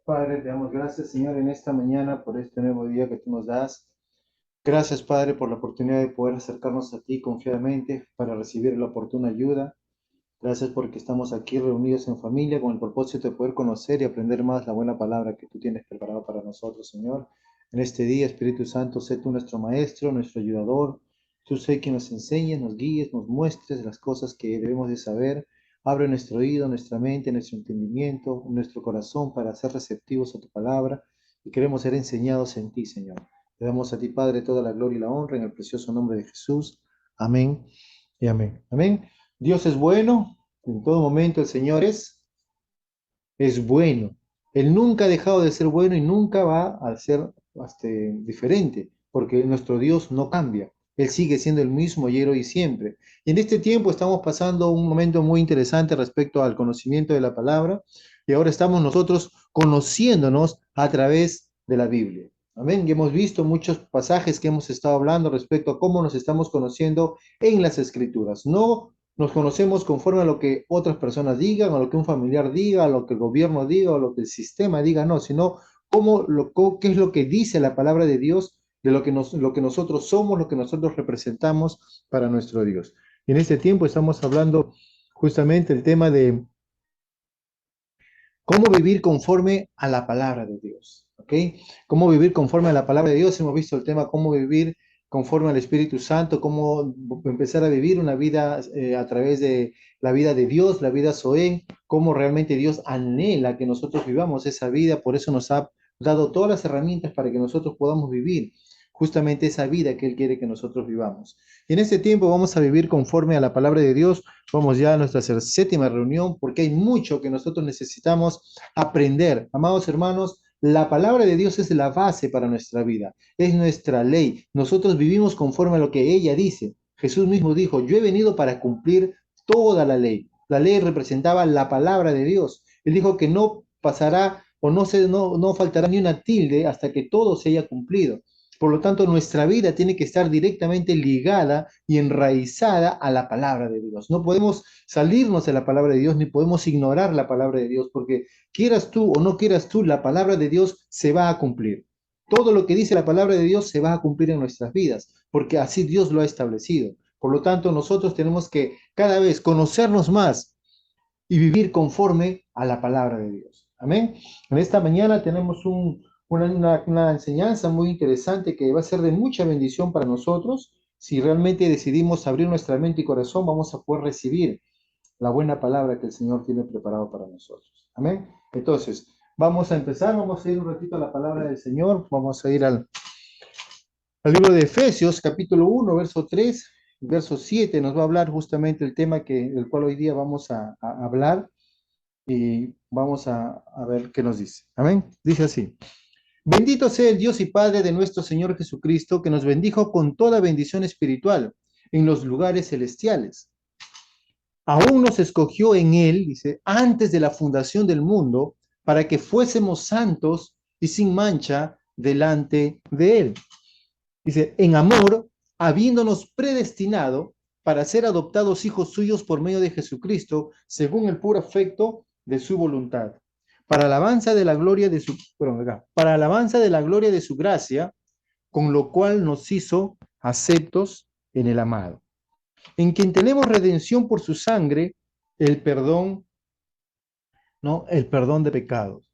Padre, te damos gracias, Señor, en esta mañana por este nuevo día que tú nos das. Gracias, Padre, por la oportunidad de poder acercarnos a ti confiadamente para recibir la oportuna ayuda. Gracias porque estamos aquí reunidos en familia con el propósito de poder conocer y aprender más la buena palabra que tú tienes preparada para nosotros, Señor. En este día, Espíritu Santo, sé tú nuestro maestro, nuestro ayudador. Tú sé quien nos enseñes, nos guíes, nos muestres las cosas que debemos de saber. Abre nuestro oído, nuestra mente, nuestro entendimiento, nuestro corazón para ser receptivos a tu palabra y queremos ser enseñados en ti, Señor. Le damos a ti, Padre, toda la gloria y la honra en el precioso nombre de Jesús. Amén y amén. Amén. Dios es bueno, en todo momento el Señor es bueno. Él nunca ha dejado de ser bueno y nunca va a ser diferente, porque nuestro Dios no cambia. Él sigue siendo el mismo ayer, hoy y siempre. Y en este tiempo estamos pasando un momento muy interesante respecto al conocimiento de la palabra, y ahora estamos nosotros conociéndonos a través de la Biblia. Amén. Y hemos visto muchos pasajes que hemos estado hablando respecto a cómo nos estamos conociendo en las Escrituras. No nos conocemos conforme a lo que otras personas digan, a lo que un familiar diga, a lo que el gobierno diga, o lo que el sistema diga, no, sino qué es lo que dice la palabra de Dios, de lo que nosotros somos, lo que nosotros representamos para nuestro Dios. Y en este tiempo estamos hablando justamente el tema de cómo vivir conforme a la palabra de Dios, ¿ok? Cómo vivir conforme a la palabra de Dios. Hemos visto el tema cómo vivir conforme al Espíritu Santo, cómo empezar a vivir una vida a través de la vida de Dios, la vida Zoé, cómo realmente Dios anhela que nosotros vivamos esa vida, por eso nos ha dado todas las herramientas para que nosotros podamos vivir justamente esa vida que Él quiere que nosotros vivamos. Y en este tiempo vamos a vivir conforme a la palabra de Dios. Vamos ya a nuestra séptima reunión porque hay mucho que nosotros necesitamos aprender. Amados hermanos, la palabra de Dios es la base para nuestra vida, es nuestra ley. Nosotros vivimos conforme a lo que ella dice. Jesús mismo dijo, yo he venido para cumplir toda la ley. La ley representaba la palabra de Dios. Él dijo que no pasará o no faltará ni una tilde hasta que todo se haya cumplido. Por lo tanto, nuestra vida tiene que estar directamente ligada y enraizada a la palabra de Dios. No podemos salirnos de la palabra de Dios ni podemos ignorar la palabra de Dios, porque quieras tú o no quieras tú, la palabra de Dios se va a cumplir. Todo lo que dice la palabra de Dios se va a cumplir en nuestras vidas, porque así Dios lo ha establecido. Por lo tanto, nosotros tenemos que cada vez conocernos más y vivir conforme a la palabra de Dios. Amén. En esta mañana tenemos una enseñanza muy interesante que va a ser de mucha bendición para nosotros. Si realmente decidimos abrir nuestra mente y corazón, vamos a poder recibir la buena palabra que el Señor tiene preparado para nosotros. Amén. Entonces, vamos a empezar, vamos a ir un ratito a la palabra del Señor, vamos a ir al libro de Efesios, capítulo 1, verso 3, verso 7, nos va a hablar justamente el tema del cual hoy día vamos a hablar y vamos a ver qué nos dice. Amén. Dice así. Bendito sea el Dios y Padre de nuestro Señor Jesucristo, que nos bendijo con toda bendición espiritual en los lugares celestiales. Aún nos escogió en Él, dice, antes de la fundación del mundo, para que fuésemos santos y sin mancha delante de Él. Dice, en amor, habiéndonos predestinado para ser adoptados hijos suyos por medio de Jesucristo, según el puro afecto de su voluntad, para alabanza de la gloria de su, para alabanza de la gloria de su gracia, con lo cual nos hizo aceptos en el amado, en quien tenemos redención por su sangre, el perdón, ¿no? El perdón de pecados,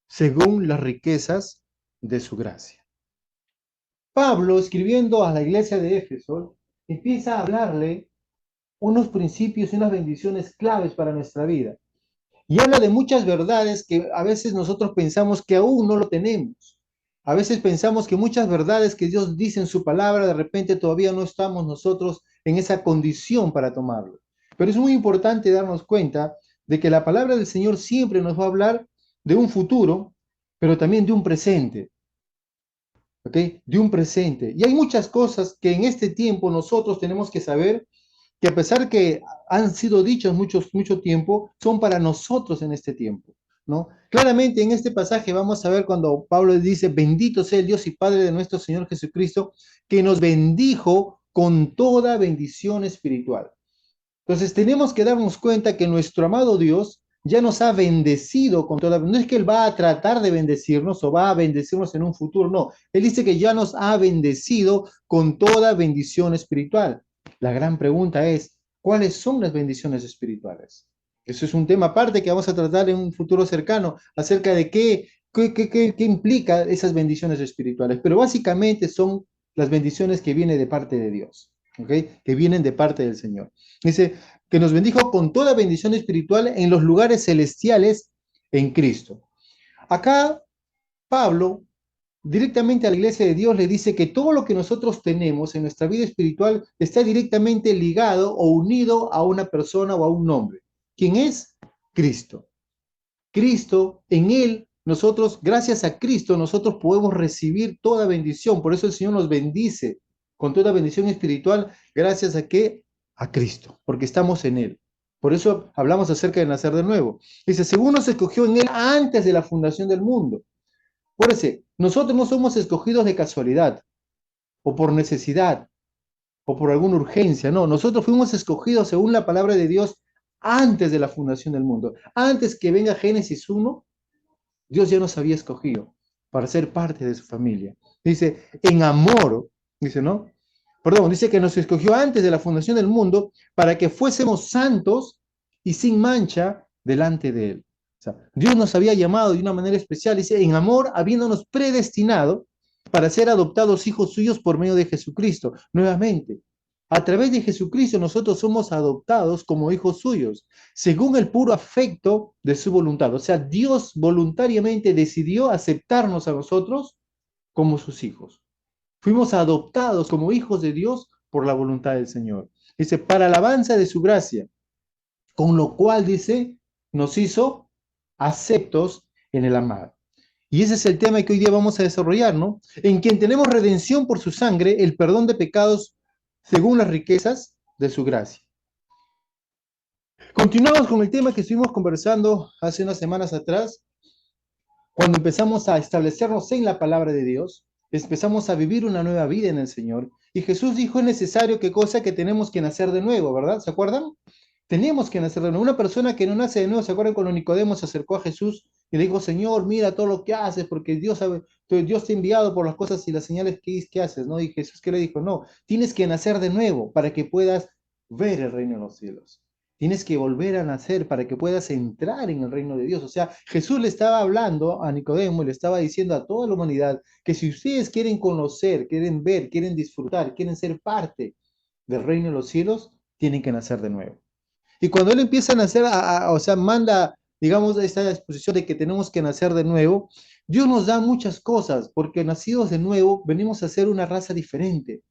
según las riquezas de su gracia. Pablo, escribiendo a la iglesia de Éfeso, empieza a hablarle unos principios y unas bendiciones claves para nuestra vida. Y habla de muchas verdades que a veces nosotros pensamos que aún no lo tenemos. A veces pensamos que muchas verdades que Dios dice en su palabra, de repente todavía no estamos nosotros en esa condición para tomarlo. Pero es muy importante darnos cuenta de que la palabra del Señor siempre nos va a hablar de un futuro, pero también de un presente. ¿Ok? De un presente. Y hay muchas cosas que en este tiempo nosotros tenemos que saber que a pesar que han sido dichas mucho tiempo, son para nosotros en este tiempo, ¿no? Claramente en este pasaje vamos a ver cuando Pablo dice, bendito sea el Dios y Padre de nuestro Señor Jesucristo, que nos bendijo con toda bendición espiritual. Entonces tenemos que darnos cuenta que nuestro amado Dios ya nos ha bendecido con toda, no es que Él va a tratar de bendecirnos o va a bendecirnos en un futuro, no. Él dice que ya nos ha bendecido con toda bendición espiritual. La gran pregunta es, ¿cuáles son las bendiciones espirituales? Eso es un tema aparte que vamos a tratar en un futuro cercano, acerca de qué implica esas bendiciones espirituales. Pero básicamente son las bendiciones que vienen de parte de Dios, ¿ok? Que vienen de parte del Señor. Dice que nos bendijo con toda bendición espiritual en los lugares celestiales en Cristo. Acá Pablo directamente a la iglesia de Dios le dice que todo lo que nosotros tenemos en nuestra vida espiritual está directamente ligado o unido a una persona o a un nombre. ¿Quién es? Cristo. Cristo, en Él, nosotros, gracias a Cristo, nosotros podemos recibir toda bendición. Por eso el Señor nos bendice con toda bendición espiritual, gracias a qué? A Cristo, porque estamos en Él. Por eso hablamos acerca de nacer de nuevo. Dice, según nos escogió en Él antes de la fundación del mundo. Acuérdense, nosotros no somos escogidos de casualidad, o por necesidad, o por alguna urgencia. No, nosotros fuimos escogidos según la palabra de Dios antes de la fundación del mundo. Antes que venga Génesis 1, Dios ya nos había escogido para ser parte de su familia. Dice, en amor, dice, ¿no? Perdón, dice que nos escogió antes de la fundación del mundo para que fuésemos santos y sin mancha delante de Él. O sea, Dios nos había llamado de una manera especial, dice, en amor, habiéndonos predestinado para ser adoptados hijos suyos por medio de Jesucristo. Nuevamente, a través de Jesucristo nosotros somos adoptados como hijos suyos, según el puro afecto de su voluntad. O sea, Dios voluntariamente decidió aceptarnos a nosotros como sus hijos. Fuimos adoptados como hijos de Dios por la voluntad del Señor. Dice, para alabanza de su gracia, con lo cual, dice, nos hizo aceptos en el amado. Y ese es el tema que hoy día vamos a desarrollar, ¿no? En quien tenemos redención por su sangre, el perdón de pecados según las riquezas de su gracia. Continuamos con el tema que estuvimos conversando hace unas semanas atrás, cuando empezamos a establecernos en la palabra de Dios, empezamos a vivir una nueva vida en el Señor. Y Jesús dijo, es necesario que cosa que tenemos que nacer de nuevo, ¿verdad? ¿Se acuerdan? Tenemos que nacer de nuevo. Una persona que no nace de nuevo, ¿se acuerdan cuando Nicodemo se acercó a Jesús y le dijo, Señor, mira todo lo que haces, porque Dios sabe, Dios te ha enviado por las cosas y las señales que haces, ¿no? Y Jesús que le dijo, no, tienes que nacer de nuevo para que puedas ver el reino de los cielos. Tienes que volver a nacer para que puedas entrar en el reino de Dios. O sea, Jesús le estaba hablando a Nicodemo y le estaba diciendo a toda la humanidad que si ustedes quieren conocer, quieren ver, quieren disfrutar, quieren ser parte del reino de los cielos, tienen que nacer de nuevo. Y cuando él empieza a nacer, o sea, manda, digamos, esta exposición de que tenemos que nacer de nuevo, Dios nos da muchas cosas, porque nacidos de nuevo venimos a ser una raza diferente.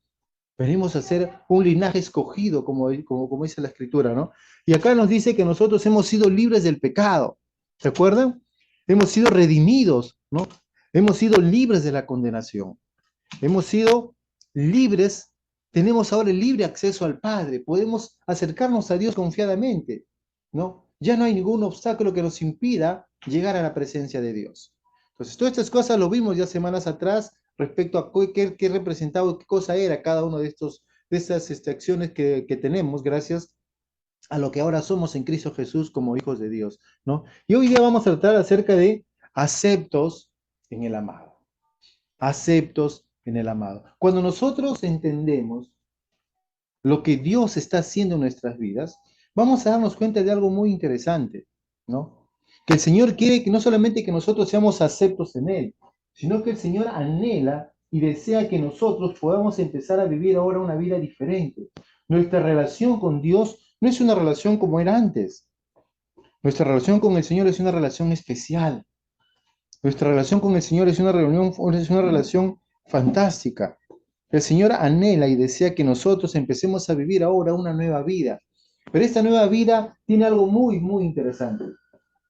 Venimos a ser un linaje escogido, como dice la escritura, ¿no? Y acá nos dice que nosotros hemos sido libres del pecado. ¿Se acuerdan? Hemos sido redimidos, ¿no? Hemos sido libres de la condenación. Hemos sido libres, tenemos ahora el libre acceso al Padre. Podemos acercarnos a Dios confiadamente, ¿no? Ya no hay ningún obstáculo que nos impida llegar a la presencia de Dios. Entonces, todas estas cosas lo vimos ya semanas atrás respecto a qué representaba, qué cosa era cada uno de estas acciones que tenemos gracias a lo que ahora somos en Cristo Jesús como hijos de Dios, ¿no? Y hoy día vamos a tratar acerca de aceptos en el amado. Aceptos en el amado. Cuando nosotros entendemos lo que Dios está haciendo en nuestras vidas, vamos a darnos cuenta de algo muy interesante, ¿no? Que el Señor quiere que no solamente que nosotros seamos aceptos en Él, sino que el Señor anhela y desea que nosotros podamos empezar a vivir ahora una vida diferente. Nuestra relación con Dios no es una relación como era antes. Nuestra relación con el Señor es una relación especial. Nuestra relación con el Señor es una relación fantástica. El Señor anhela y desea que nosotros empecemos a vivir ahora una nueva vida. Pero esta nueva vida tiene algo muy, muy interesante,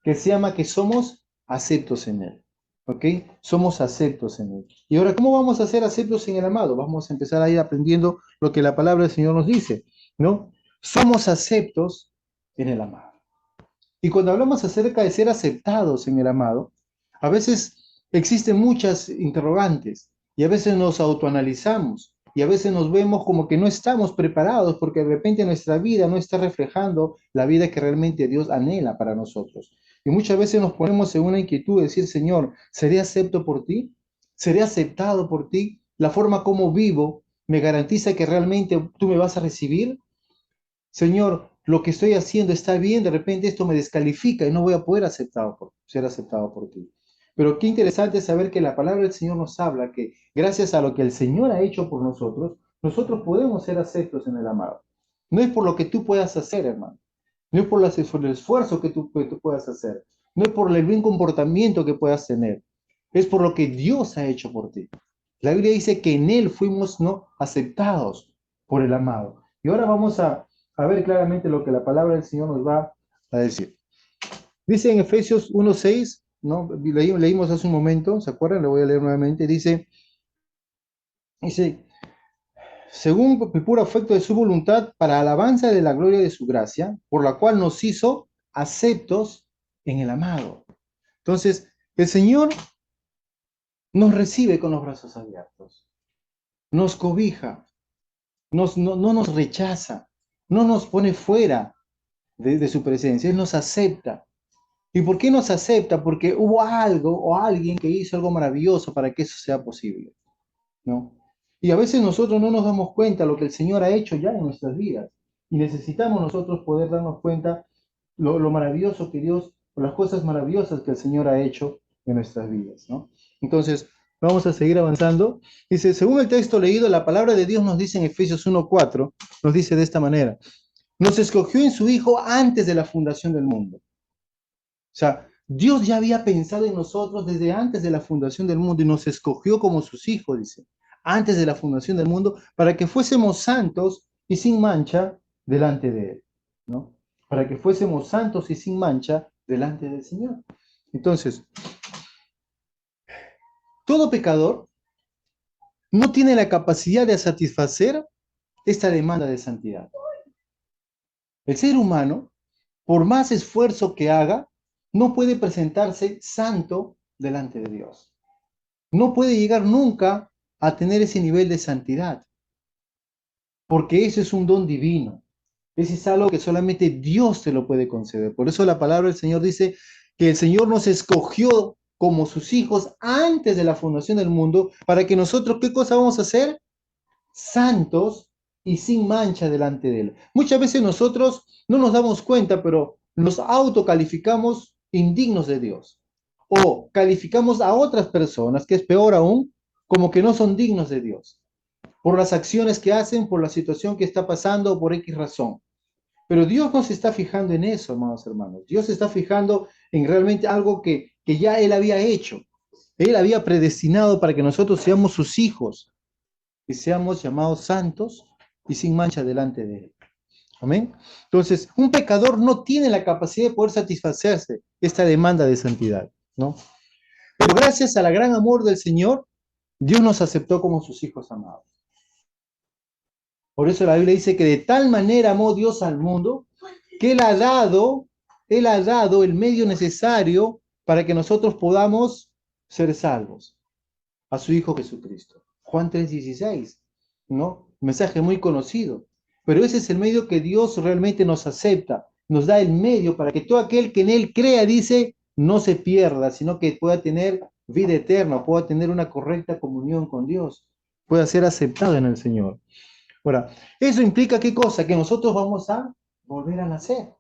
que se llama que somos aceptos en Él. ¿Ok? Somos aceptos en Él. Y ahora, ¿cómo vamos a ser aceptos en el amado? Vamos a empezar a ir aprendiendo lo que la palabra del Señor nos dice, ¿no? Somos aceptos en el amado. Y cuando hablamos acerca de ser aceptados en el amado, a veces existen muchas interrogantes y a veces nos autoanalizamos y a veces nos vemos como que no estamos preparados porque de repente nuestra vida no está reflejando la vida que realmente Dios anhela para nosotros. Y muchas veces nos ponemos en una inquietud de decir, Señor, ¿seré acepto por ti? ¿Seré aceptado por ti? ¿La forma como vivo me garantiza que realmente tú me vas a recibir? Señor, lo que estoy haciendo está bien, de repente esto me descalifica y no voy a poder ser aceptado por ti. Pero qué interesante saber que la palabra del Señor nos habla que gracias a lo que el Señor ha hecho por nosotros, nosotros podemos ser aceptos en el amado. No es por lo que tú puedas hacer, hermano. No es por el esfuerzo que tú puedas hacer. No es por el buen comportamiento que puedas tener. Es por lo que Dios ha hecho por ti. La Biblia dice que en Él fuimos no aceptados por el amado. Y ahora vamos a ver claramente lo que la palabra del Señor nos va a decir. Dice en Efesios 1:6, ¿no? Leímos hace un momento, ¿se acuerdan? Lo voy a leer nuevamente. Dice, según el puro afecto de su voluntad, para alabanza de la gloria de su gracia, por la cual nos hizo aceptos en el amado. Entonces, el Señor nos recibe con los brazos abiertos, nos cobija, no nos rechaza, no nos pone fuera de su presencia, Él nos acepta. ¿Y por qué nos acepta? Porque hubo algo o alguien que hizo algo maravilloso para que eso sea posible, ¿no? Y a veces nosotros no nos damos cuenta lo que el Señor ha hecho ya en nuestras vidas. Y necesitamos nosotros poder darnos cuenta lo maravilloso que Dios, o las cosas maravillosas que el Señor ha hecho en nuestras vidas, ¿no? Entonces, vamos a seguir avanzando. Dice, según el texto leído, la palabra de Dios nos dice en Efesios 1:4, nos dice de esta manera, nos escogió en su Hijo antes de la fundación del mundo. O sea, Dios ya había pensado en nosotros desde antes de la fundación del mundo y nos escogió como sus hijos, dice, antes de la fundación del mundo, para que fuésemos santos y sin mancha delante de Él, ¿no? Para que fuésemos santos y sin mancha delante del Señor. Entonces, todo pecador no tiene la capacidad de satisfacer esta demanda de santidad. El ser humano, por más esfuerzo que haga, no puede presentarse santo delante de Dios. No puede llegar nunca a tener ese nivel de santidad, porque eso es un don divino. Ese es algo que solamente Dios te lo puede conceder. Por eso la palabra del Señor dice que el Señor nos escogió como sus hijos antes de la fundación del mundo, para que nosotros, ¿qué cosa vamos a hacer? Santos y sin mancha delante de Él. Muchas veces nosotros no nos damos cuenta, pero nos autocalificamos indignos de Dios. O calificamos a otras personas, que es peor aún, como que no son dignos de Dios, por las acciones que hacen, por la situación que está pasando, o por X razón. Pero Dios no se está fijando en eso, hermanos, hermanos. Dios se está fijando en realmente algo que ya Él había hecho. Él había predestinado para que nosotros seamos sus hijos y seamos llamados santos y sin mancha delante de Él. Amén. Entonces, un pecador no tiene la capacidad de poder satisfacerse esta demanda de santidad, ¿no? Pero gracias al gran amor del Señor, Dios nos aceptó como sus hijos amados. Por eso la Biblia dice que de tal manera amó Dios al mundo que Él ha dado el medio necesario para que nosotros podamos ser salvos, a su Hijo Jesucristo. Juan 3:16, ¿no? Un mensaje muy conocido. Pero ese es el medio que Dios realmente nos acepta, nos da el medio para que todo aquel que en Él crea, dice, no se pierda, sino que pueda tener vida eterna, pueda tener una correcta comunión con Dios, pueda ser aceptado en el Señor. Ahora, eso implica qué cosa? Que nosotros vamos a volver a nacer.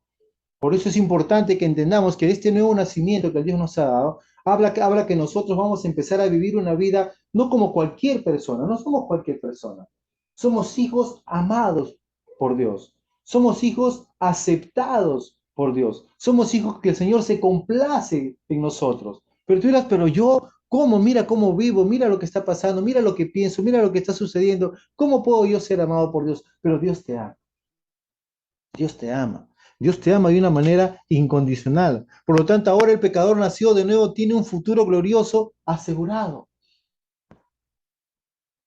Por eso es importante que entendamos que este nuevo nacimiento que Dios nos ha dado, habla que nosotros vamos a empezar a vivir una vida no como cualquier persona, no somos cualquier persona. Somos hijos amados por Dios. Somos hijos aceptados por Dios. Somos hijos que el Señor se complace en nosotros. Pero tú dirás, pero yo, ¿cómo? Mira cómo vivo, mira lo que está pasando, mira lo que pienso, mira lo que está sucediendo. ¿Cómo puedo yo ser amado por Dios? Pero Dios te ama. Dios te ama. Dios te ama de una manera incondicional. Por lo tanto, ahora el pecador nacido de nuevo tiene un futuro glorioso asegurado.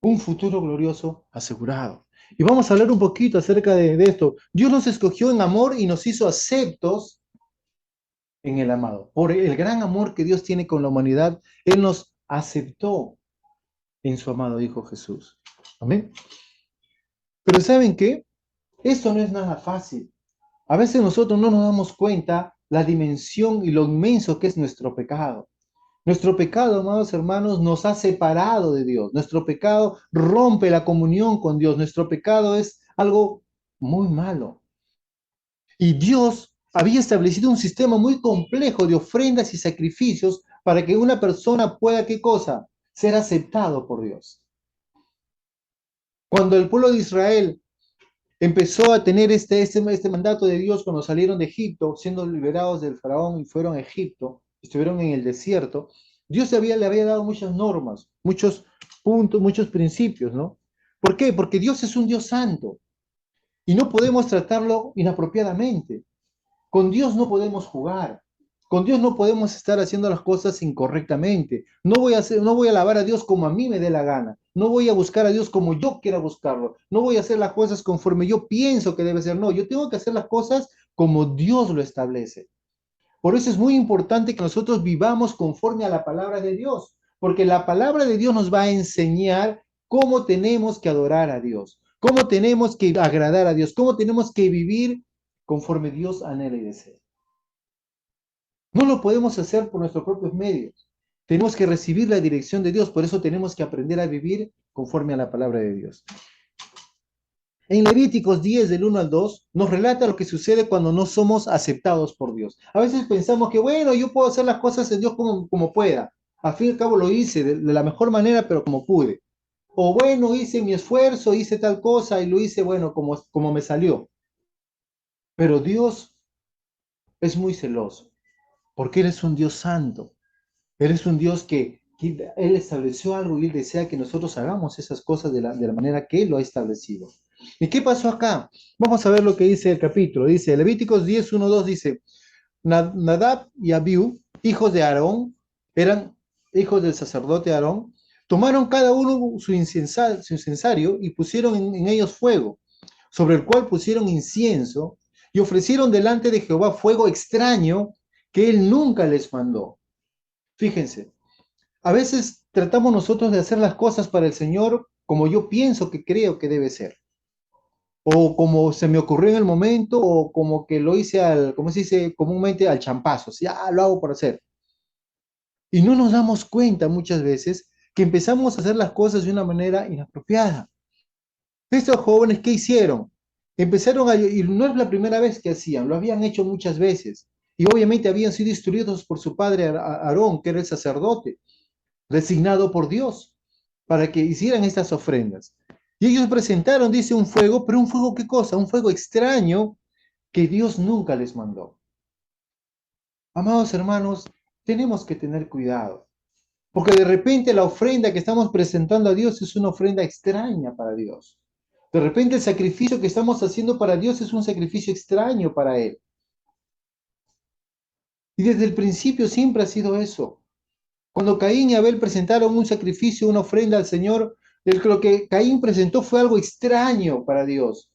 Un futuro glorioso asegurado. Y vamos a hablar un poquito acerca de esto. Dios nos escogió en amor y nos hizo aceptos en el amado. Por el gran amor que Dios tiene con la humanidad, Él nos aceptó en su amado Hijo Jesús. Amén. Pero ¿saben qué? Esto no es nada fácil. A veces nosotros no nos damos cuenta la dimensión y lo inmenso que es nuestro pecado. Nuestro pecado, amados hermanos, nos ha separado de Dios. Nuestro pecado rompe la comunión con Dios. Nuestro pecado es algo muy malo. Y Dios había establecido un sistema muy complejo de ofrendas y sacrificios para que una persona pueda, ¿qué cosa? Ser aceptado por Dios. Cuando el pueblo de Israel empezó a tener este mandato de Dios cuando salieron de Egipto, siendo liberados del faraón y fueron a Egipto, estuvieron en el desierto, Dios le había dado muchas normas, muchos puntos, muchos principios, ¿no? ¿Por qué? Porque Dios es un Dios santo y no podemos tratarlo inapropiadamente. Con Dios no podemos jugar. Con Dios no podemos estar haciendo las cosas incorrectamente. No voy a alabar a Dios como a mí me dé la gana. No voy a buscar a Dios como yo quiera buscarlo. No voy a hacer las cosas conforme yo pienso que debe ser. No, yo tengo que hacer las cosas como Dios lo establece. Por eso es muy importante que nosotros vivamos conforme a la palabra de Dios, porque la palabra de Dios nos va a enseñar cómo tenemos que adorar a Dios, cómo tenemos que agradar a Dios, cómo tenemos que vivir conforme Dios anhela y desea. No lo podemos hacer por nuestros propios medios. Tenemos que recibir la dirección de Dios, por eso tenemos que aprender a vivir conforme a la palabra de Dios. En Levíticos 10, del 1 al 2, nos relata lo que sucede cuando no somos aceptados por Dios. A veces pensamos que, bueno, yo puedo hacer las cosas en Dios como pueda. Al fin y al cabo lo hice de la mejor manera, pero como pude. O bueno, hice mi esfuerzo, hice tal cosa y lo hice, bueno, como me salió. Pero Dios es muy celoso, porque Él es un Dios santo. Él es un Dios que Él estableció algo y Él desea que nosotros hagamos esas cosas de la manera que Él lo ha establecido. ¿Y qué pasó acá? Vamos a ver lo que dice el capítulo. Dice, Levíticos 10, 1, 2 dice, Nadab y Abiú, hijos de Aarón, eran hijos del sacerdote Aarón, tomaron cada uno su incensario y pusieron en ellos fuego, sobre el cual pusieron incienso y ofrecieron delante de Jehová fuego extraño que Él nunca les mandó. Fíjense, a veces tratamos nosotros de hacer las cosas para el Señor como yo pienso que creo que debe ser, o como se me ocurrió en el momento, o como que lo hice como se dice comúnmente, al champazo, ya lo hago por hacer. Y no nos damos cuenta muchas veces que empezamos a hacer las cosas de una manera inapropiada. Estos jóvenes, ¿qué hicieron? Y no es la primera vez que hacían, lo habían hecho muchas veces. Y obviamente habían sido instruidos por su padre Aarón, que era el sacerdote, designado por Dios para que hicieran estas ofrendas. Y ellos presentaron, dice, un fuego, pero un fuego, ¿qué cosa? Un fuego extraño que Dios nunca les mandó. Amados hermanos, tenemos que tener cuidado, porque de repente la ofrenda que estamos presentando a Dios es una ofrenda extraña para Dios. De repente el sacrificio que estamos haciendo para Dios es un sacrificio extraño para Él. Y desde el principio siempre ha sido eso. Cuando Caín y Abel presentaron un sacrificio, una ofrenda al Señor, lo que Caín presentó fue algo extraño para Dios.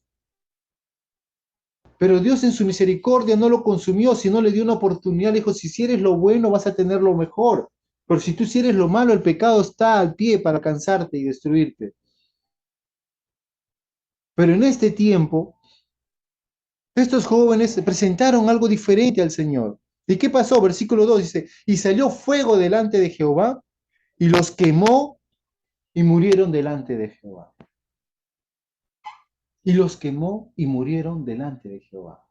Pero Dios en su misericordia no lo consumió, sino le dio una oportunidad. Le dijo, si eres lo bueno, vas a tener lo mejor. Pero si tú eres lo malo, el pecado está al pie para alcanzarte y destruirte. Pero en este tiempo, estos jóvenes presentaron algo diferente al Señor. ¿Y qué pasó? Versículo 2 dice, y salió fuego delante de Jehová y los quemó y murieron delante de Jehová. Y los quemó y murieron delante de Jehová.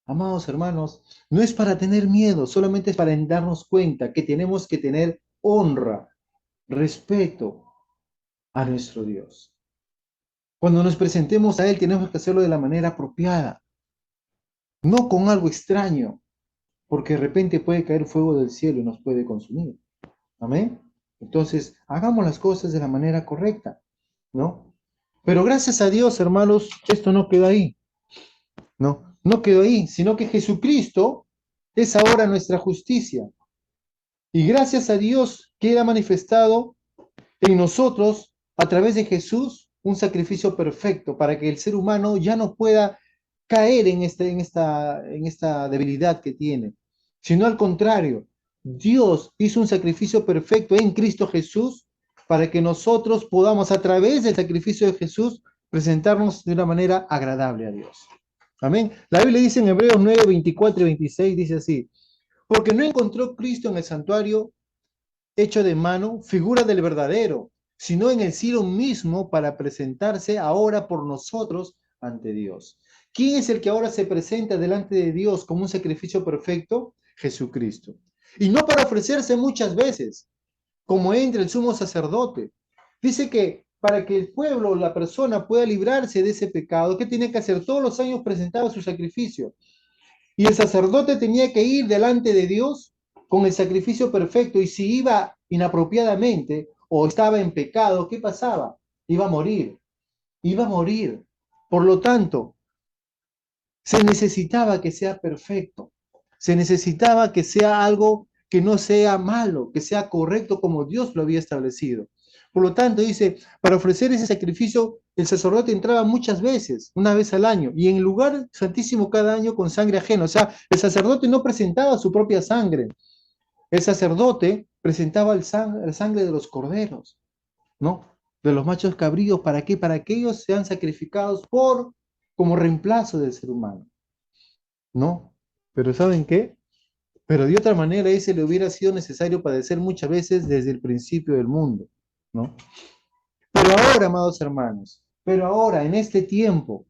Amados hermanos, no es para tener miedo, solamente es para darnos cuenta que tenemos que tener honra, respeto a nuestro Dios. Cuando nos presentemos a Él, tenemos que hacerlo de la manera apropiada, no con algo extraño, porque de repente puede caer fuego del cielo y nos puede consumir. Amén. Entonces, hagamos las cosas de la manera correcta, ¿no? Pero gracias a Dios, hermanos, esto no quedó ahí. No quedó ahí, sino que Jesucristo es ahora nuestra justicia. Y gracias a Dios queda manifestado en nosotros, a través de Jesús, un sacrificio perfecto para que el ser humano ya no pueda caer en esta debilidad que tiene, sino al contrario, Dios hizo un sacrificio perfecto en Cristo Jesús para que nosotros podamos a través del sacrificio de Jesús presentarnos de una manera agradable a Dios. Amén. La Biblia dice en Hebreos 9, 24 y 26, dice así, porque no encontró Cristo en el santuario hecho de mano, figura del verdadero, sino en el cielo mismo para presentarse ahora por nosotros ante Dios. ¿Quién es el que ahora se presenta delante de Dios como un sacrificio perfecto? Jesucristo. Y no para ofrecerse muchas veces, como entra el sumo sacerdote. Dice que para que el pueblo o la persona pueda librarse de ese pecado, ¿qué tenía que hacer? Todos los años presentaba su sacrificio. Y el sacerdote tenía que ir delante de Dios con el sacrificio perfecto. Y si iba inapropiadamente o estaba en pecado, ¿qué pasaba? Iba a morir. Iba a morir. Por lo tanto, se necesitaba que sea perfecto. Se necesitaba que sea algo que no sea malo, que sea correcto como Dios lo había establecido. Por lo tanto, dice, para ofrecer ese sacrificio, el sacerdote entraba muchas veces, una vez al año, y en el lugar santísimo cada año con sangre ajena. O sea, el sacerdote no presentaba su propia sangre. El sacerdote presentaba la sangre de los corderos, ¿no? De los machos cabríos. ¿Para qué? Para que ellos sean sacrificados como reemplazo del ser humano. ¿No? Pero ¿saben qué? Pero de otra manera ese le hubiera sido necesario padecer muchas veces desde el principio del mundo, ¿no? Pero ahora, amados hermanos, pero ahora, en este tiempo,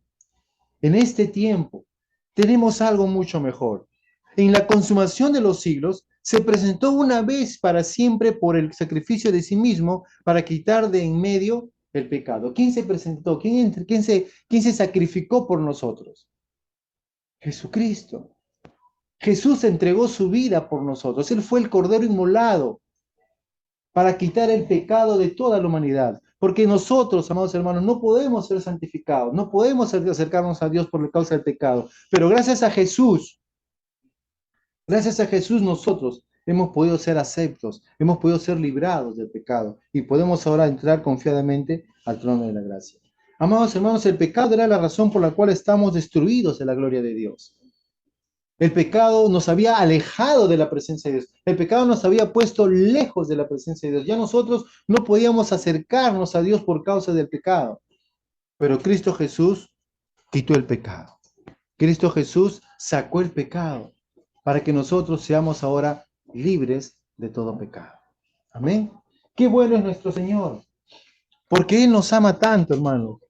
tenemos algo mucho mejor. En la consumación de los siglos, se presentó una vez para siempre por el sacrificio de sí mismo para quitar de en medio el pecado. ¿Quién se presentó? ¿Quién se sacrificó por nosotros? Jesucristo. Jesús entregó su vida por nosotros. Él fue el cordero inmolado para quitar el pecado de toda la humanidad. Porque nosotros, amados hermanos, no podemos ser santificados, no podemos acercarnos a Dios por la causa del pecado. Pero gracias a Jesús nosotros hemos podido ser aceptos, hemos podido ser librados del pecado y podemos ahora entrar confiadamente al trono de la gracia. Amados hermanos, el pecado era la razón por la cual estamos destruidos de la gloria de Dios. El pecado nos había alejado de la presencia de Dios. El pecado nos había puesto lejos de la presencia de Dios. Ya nosotros no podíamos acercarnos a Dios por causa del pecado. Pero Cristo Jesús quitó el pecado. Cristo Jesús sacó el pecado para que nosotros seamos ahora libres de todo pecado. Amén. Qué bueno es nuestro Señor. Porque Él nos ama tanto, hermano.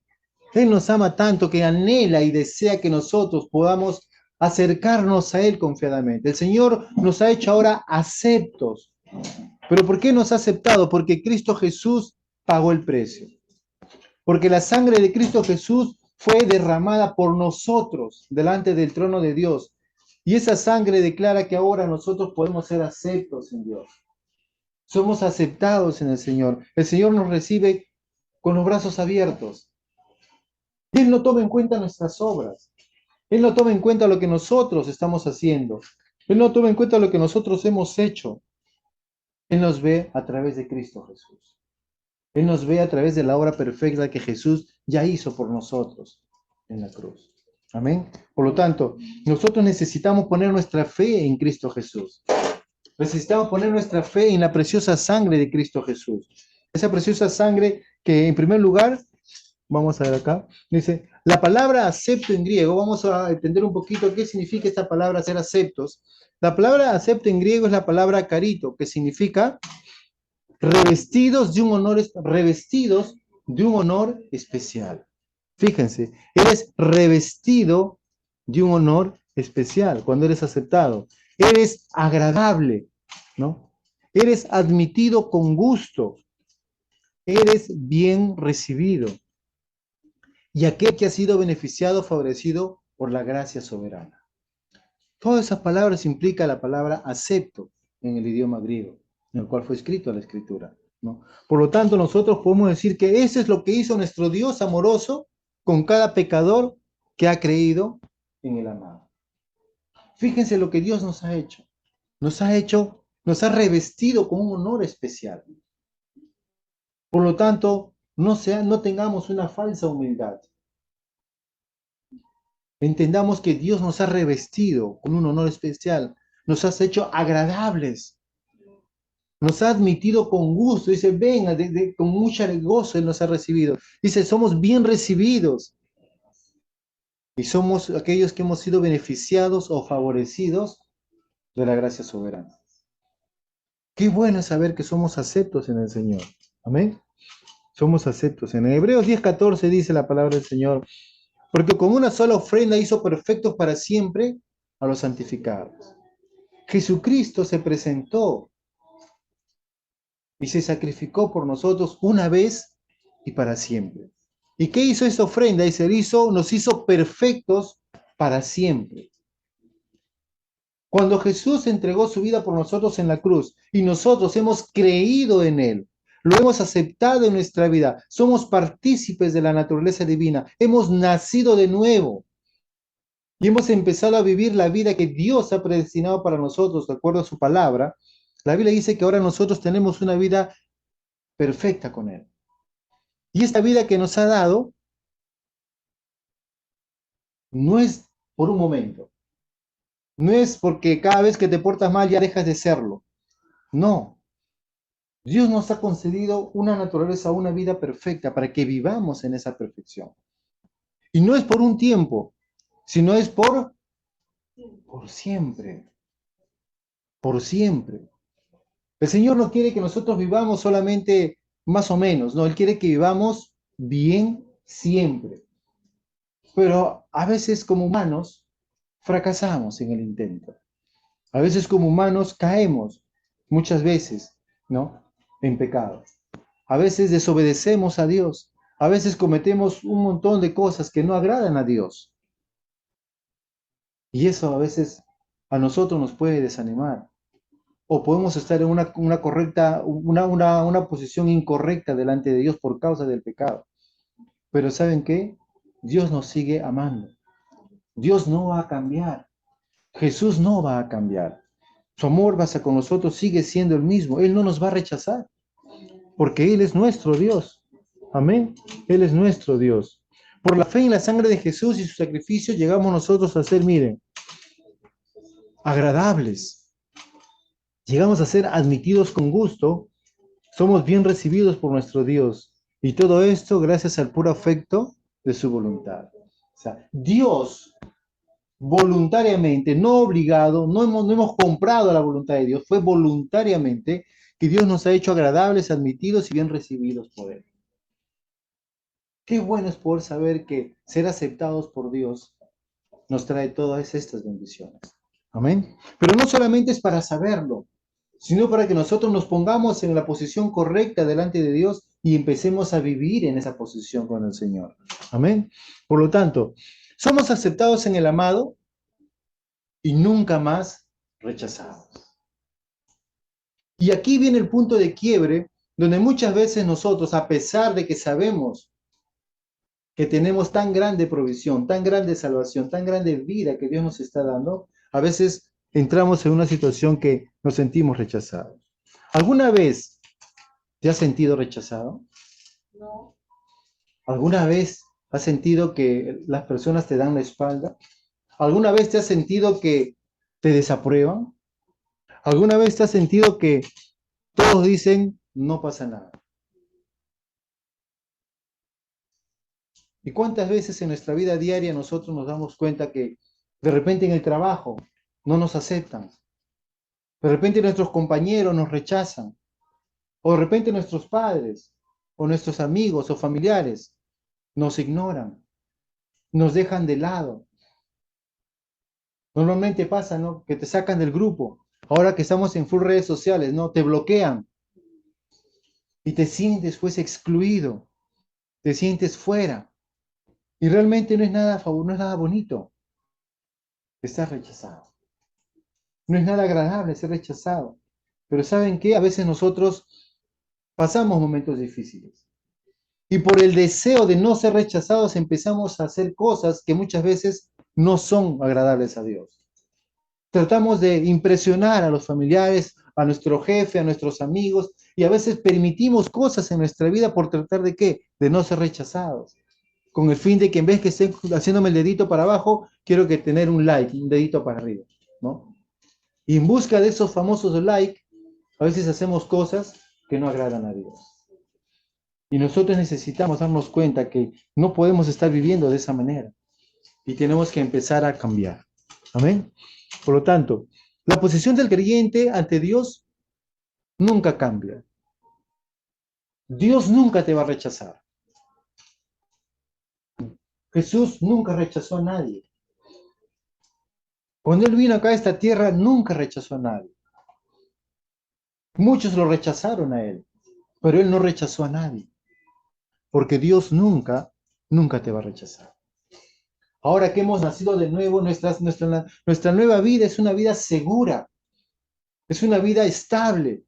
Él nos ama tanto que anhela y desea que nosotros podamos acercarnos a Él confiadamente. El Señor nos ha hecho ahora aceptos. ¿Pero por qué nos ha aceptado? Porque Cristo Jesús pagó el precio. Porque la sangre de Cristo Jesús fue derramada por nosotros delante del trono de Dios. Y esa sangre declara que ahora nosotros podemos ser aceptos en Dios. Somos aceptados en el Señor. El Señor nos recibe con los brazos abiertos. Y Él no toma en cuenta nuestras obras. Él no toma en cuenta lo que nosotros estamos haciendo. Él no toma en cuenta lo que nosotros hemos hecho. Él nos ve a través de Cristo Jesús. Él nos ve a través de la obra perfecta que Jesús ya hizo por nosotros en la cruz. Amén. Por lo tanto, nosotros necesitamos poner nuestra fe en Cristo Jesús. Necesitamos poner nuestra fe en la preciosa sangre de Cristo Jesús. Esa preciosa sangre que en primer lugar, vamos a ver acá, dice, la palabra acepto en griego, vamos a entender un poquito qué significa esta palabra ser aceptos. La palabra acepto en griego es la palabra carito, que significa revestidos de un honor especial. Fíjense, eres revestido de un honor especial cuando eres aceptado. Eres agradable, ¿no? Eres admitido con gusto. Eres bien recibido. Y aquel que ha sido beneficiado, favorecido por la gracia soberana. Todas esas palabras implica la palabra acepto en el idioma griego, en el cual fue escrito la escritura, ¿no? Por lo tanto, nosotros podemos decir que eso es lo que hizo nuestro Dios amoroso con cada pecador que ha creído en el amado. Fíjense lo que Dios nos ha hecho. Nos ha revestido con un honor especial. Por lo tanto, no tengamos una falsa humildad. Entendamos que Dios nos ha revestido con un honor especial, nos has hecho agradables. Nos ha admitido con gusto. Dice, venga, con mucha gozo Él nos ha recibido. Dice, somos bien recibidos. Y somos aquellos que hemos sido beneficiados o favorecidos de la gracia soberana. Qué bueno es saber que somos aceptos en el Señor. Amén. Somos aceptos. En Hebreos 10:14 dice la palabra del Señor, porque con una sola ofrenda hizo perfectos para siempre a los santificados. Jesucristo se presentó y se sacrificó por nosotros una vez y para siempre. ¿Y qué hizo esa ofrenda? Y nos hizo perfectos para siempre. Cuando Jesús entregó su vida por nosotros en la cruz y nosotros hemos creído en Él, lo hemos aceptado en nuestra vida, somos partícipes de la naturaleza divina, hemos nacido de nuevo y hemos empezado a vivir la vida que Dios ha predestinado para nosotros, de acuerdo a su palabra. La Biblia dice que ahora nosotros tenemos una vida perfecta con Él. Y esta vida que nos ha dado no es por un momento, no es porque cada vez que te portas mal ya dejas de serlo. No, Dios nos ha concedido una naturaleza, una vida perfecta para que vivamos en esa perfección. Y no es por un tiempo, sino es por siempre, por siempre. El Señor no quiere que nosotros vivamos solamente más o menos, no, Él quiere que vivamos bien siempre. Pero a veces como humanos fracasamos en el intento. A veces como humanos caemos, muchas veces, ¿no? En pecado. A veces desobedecemos a Dios. A veces cometemos un montón de cosas que no agradan a Dios. Y eso a veces a nosotros nos puede desanimar. O podemos estar en una correcta, una posición incorrecta delante de Dios por causa del pecado. Pero ¿saben qué? Dios nos sigue amando. Dios no va a cambiar. Jesús no va a cambiar. Su amor hacia con nosotros sigue siendo el mismo. Él no nos va a rechazar, porque Él es nuestro Dios. Amén. Él es nuestro Dios. Por la fe en la sangre de Jesús y su sacrificio llegamos nosotros a ser, miren, agradables. Llegamos a ser admitidos con gusto. Somos bien recibidos por nuestro Dios. Y todo esto gracias al puro afecto de su voluntad. O sea, Dios voluntariamente, no obligado, no hemos comprado la voluntad de Dios, fue voluntariamente que Dios nos ha hecho agradables, admitidos y bien recibidos por Él. Qué bueno es poder saber que ser aceptados por Dios nos trae todas estas bendiciones. Amén. Pero no solamente es para saberlo, sino para que nosotros nos pongamos en la posición correcta delante de Dios y empecemos a vivir en esa posición con el Señor. Amén. Por lo tanto, somos aceptados en el amado y nunca más rechazados. Y aquí viene el punto de quiebre, donde muchas veces nosotros, a pesar de que sabemos que tenemos tan grande provisión, tan grande salvación, tan grande vida que Dios nos está dando, a veces entramos en una situación que nos sentimos rechazados. ¿Alguna vez te has sentido rechazado? No. ¿Alguna vez has sentido que las personas te dan la espalda? ¿Alguna vez te has sentido que te desaprueban? ¿Alguna vez te has sentido que todos dicen no pasa nada? ¿Y cuántas veces en nuestra vida diaria nosotros nos damos cuenta que de repente en el trabajo no nos aceptan? De repente nuestros compañeros nos rechazan. O de repente nuestros padres, o nuestros amigos o familiares nos ignoran, nos dejan de lado. Normalmente pasa, ¿no? Que te sacan del grupo. Ahora que estamos en full redes sociales, ¿no? Te bloquean y te sientes pues excluido, te sientes fuera. Y realmente no es nada bonito. Estás rechazado. No es nada agradable ser rechazado. Pero ¿saben qué? A veces nosotros pasamos momentos difíciles. Y por el deseo de no ser rechazados empezamos a hacer cosas que muchas veces no son agradables a Dios. Tratamos de impresionar a los familiares, a nuestro jefe, a nuestros amigos, y a veces permitimos cosas en nuestra vida por tratar de ¿qué? De no ser rechazados. Con el fin de que en vez que estén haciéndome el dedito para abajo, quiero que tener un like, un dedito para arriba, ¿no? Y en busca de esos famosos likes, A veces hacemos cosas que no agradan a Dios. Y nosotros necesitamos darnos cuenta que no podemos estar viviendo de esa manera. Y tenemos que empezar a cambiar. Amén. Por lo tanto, la posición del creyente ante Dios nunca cambia. Dios nunca te va a rechazar. Jesús nunca rechazó a nadie. Cuando Él vino acá a esta tierra, nunca rechazó a nadie. Muchos lo rechazaron a Él, pero Él no rechazó a nadie. Porque Dios nunca te va a rechazar. Ahora que hemos nacido de nuevo, nuestra nueva vida es una vida segura, es una vida estable.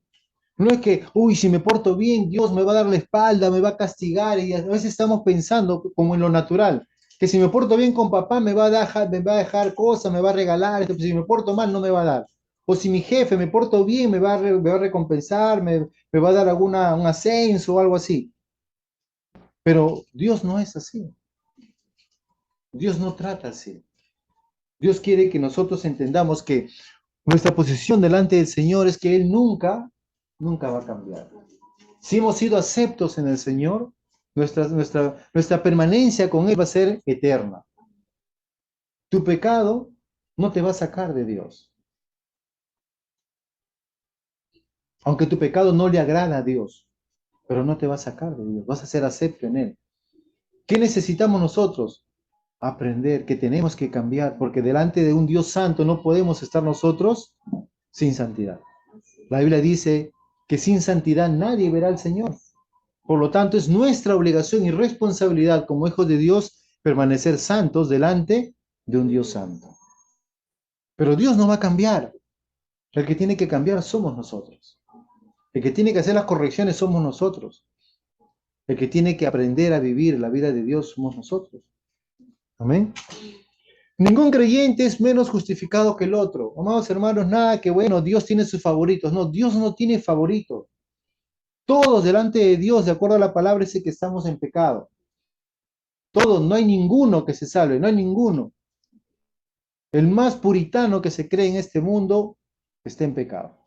No es que, uy, si me porto bien, Dios me va a dar la espalda, me va a castigar. Y a veces estamos pensando, como en lo natural, que si me porto bien con papá, me va a dejar cosas, me va a regalar. Si me porto mal, no me va a dar. O si mi jefe me porto bien, me va a recompensar, me va a dar un ascenso o algo así. Pero Dios no es así. Dios no trata así. Dios quiere que nosotros entendamos que nuestra posición delante del Señor es que Él nunca va a cambiar. Si hemos sido aceptos en el Señor, nuestra permanencia con Él va a ser eterna. Tu pecado no te va a sacar de Dios. Aunque tu pecado no le agrada a Dios, pero no te va a sacar de Dios. Vas a ser acepto en Él. ¿Qué necesitamos nosotros? Aprender que tenemos que cambiar, porque delante de un Dios santo no podemos estar nosotros sin santidad. La Biblia dice que sin santidad nadie verá al Señor. Por lo tanto, es nuestra obligación y responsabilidad como hijos de Dios permanecer santos delante de un Dios santo. Pero Dios no va a cambiar. El que tiene que cambiar somos nosotros. El que tiene que hacer las correcciones somos nosotros. El que tiene que aprender a vivir la vida de Dios somos nosotros. Amén. Ningún creyente es menos justificado que el otro. Amados hermanos, nada que bueno, Dios tiene sus favoritos. No, Dios no tiene favoritos. Todos delante de Dios, de acuerdo a la palabra, dice que estamos en pecado. Todos, no hay ninguno que se salve, no hay ninguno. El más puritano que se cree en este mundo está en pecado.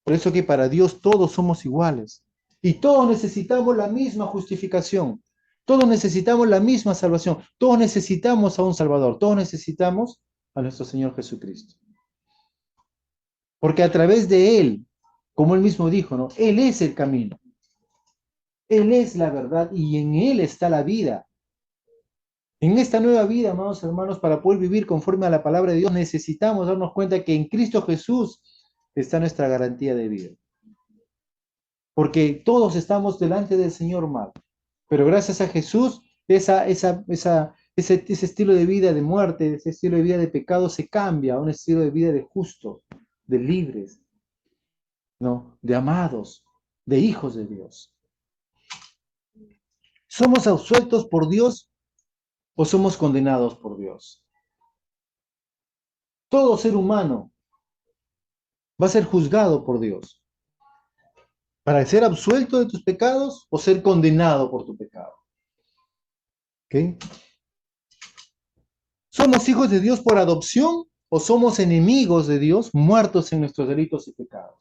Por eso que para Dios todos somos iguales. Y todos necesitamos la misma justificación. Todos necesitamos la misma salvación. Todos necesitamos a un Salvador. Todos necesitamos a nuestro Señor Jesucristo. Porque a través de Él, como Él mismo dijo, ¿no? Él es el camino. Él es la verdad y en Él está la vida. En esta nueva vida, amados hermanos, para poder vivir conforme a la palabra de Dios, necesitamos darnos cuenta que en Cristo Jesús está nuestra garantía de vida. Porque todos estamos delante del Señor mal. Pero gracias a Jesús, ese estilo de vida de muerte, ese estilo de vida de pecado se cambia a un estilo de vida de justos, de libres, ¿no? De amados, de hijos de Dios. ¿Somos absueltos por Dios o somos condenados por Dios? Todo ser humano va a ser juzgado por Dios. ¿Para ser absuelto de tus pecados o ser condenado por tu pecado? ¿Okay? ¿Somos hijos de Dios por adopción o somos enemigos de Dios, muertos en nuestros delitos y pecados?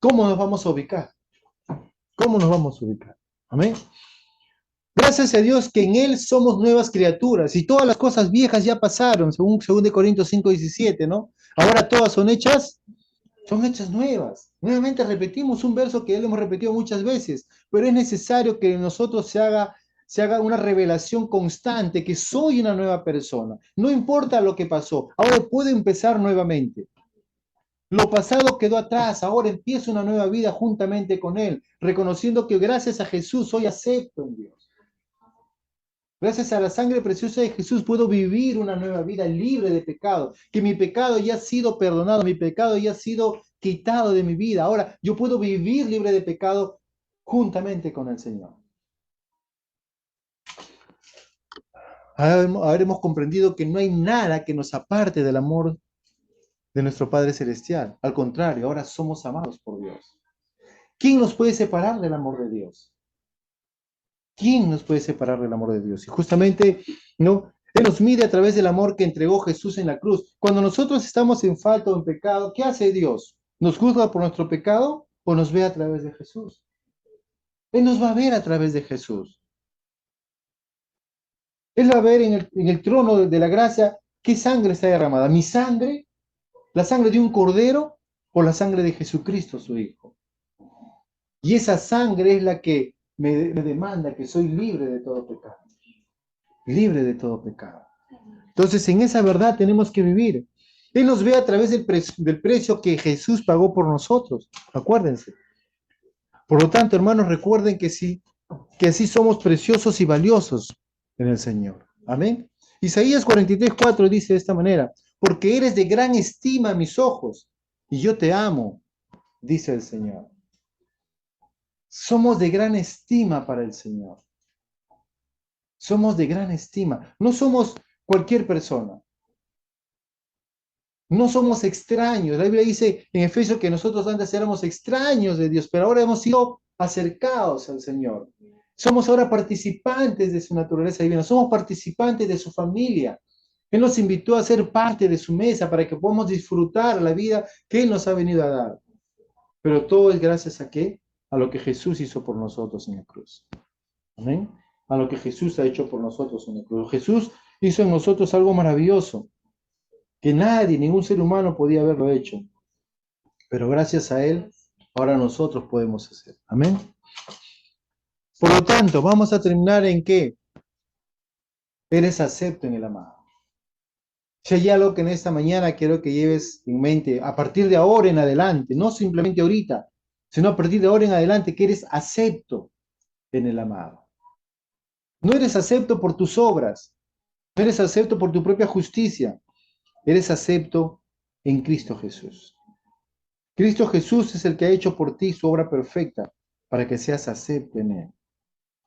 ¿Cómo nos vamos a ubicar? ¿Cómo nos vamos a ubicar? Amén. Gracias a Dios que en Él somos nuevas criaturas y todas las cosas viejas ya pasaron, según 2 Corintios 5:17, ¿no? Ahora todas son hechas nuevas. Nuevamente repetimos un verso que ya lo hemos repetido muchas veces, pero es necesario que en nosotros se haga una revelación constante, que soy una nueva persona. No importa lo que pasó, ahora puedo empezar nuevamente. Lo pasado quedó atrás, ahora empiezo una nueva vida juntamente con Él, reconociendo que gracias a Jesús soy acepto en Dios. Gracias a la sangre preciosa de Jesús puedo vivir una nueva vida libre de pecado, que mi pecado ya ha sido perdonado, mi pecado ya ha sido quitado de mi vida. Ahora yo puedo vivir libre de pecado juntamente con el Señor. Habremos comprendido que no hay nada que nos aparte del amor de nuestro Padre Celestial. Al contrario, ahora somos amados por Dios. ¿Quién nos puede separar del amor de Dios? ¿Quién nos puede separar del amor de Dios? Y justamente, ¿no? Él nos mide a través del amor que entregó Jesús en la cruz. Cuando nosotros estamos en falta o en pecado, ¿qué hace Dios? ¿Nos juzga por nuestro pecado o nos ve a través de Jesús? Él nos va a ver a través de Jesús. Él va a ver en el trono de la gracia qué sangre está derramada. ¿Mi sangre? ¿La sangre de un cordero o la sangre de Jesucristo, su Hijo? Y esa sangre es la que me demanda que soy libre de todo pecado. Libre de todo pecado. Entonces, en esa verdad tenemos que vivir. Él nos ve a través del precio que Jesús pagó por nosotros. Acuérdense. Por lo tanto, hermanos, recuerden que sí, que así somos preciosos y valiosos en el Señor. Amén. Isaías 43:4 dice de esta manera: porque eres de gran estima a mis ojos y yo te amo, dice el Señor. Somos de gran estima para el Señor. Somos de gran estima. No somos cualquier persona. No somos extraños. La Biblia dice en Efesios que nosotros antes éramos extraños de Dios, pero ahora hemos sido acercados al Señor. Somos ahora participantes de su naturaleza divina, somos participantes de su familia. Él nos invitó a ser parte de su mesa para que podamos disfrutar la vida que Él nos ha venido a dar. Pero todo es gracias a qué? A lo que Jesús hizo por nosotros en la cruz. Amén. A lo que Jesús ha hecho por nosotros en la cruz. Jesús hizo en nosotros algo maravilloso que nadie, ningún ser humano podía haberlo hecho. Pero gracias a Él, ahora nosotros podemos hacer. Amén. Por lo tanto, vamos a terminar en que eres acepto en el amado. Si hay algo que en esta mañana quiero que lleves en mente, a partir de ahora en adelante, no simplemente ahorita, sino a partir de ahora en adelante, que eres acepto en el amado. No eres acepto por tus obras, no eres acepto por tu propia justicia, eres acepto en Cristo Jesús. Cristo Jesús es el que ha hecho por ti su obra perfecta para que seas acepto en Él.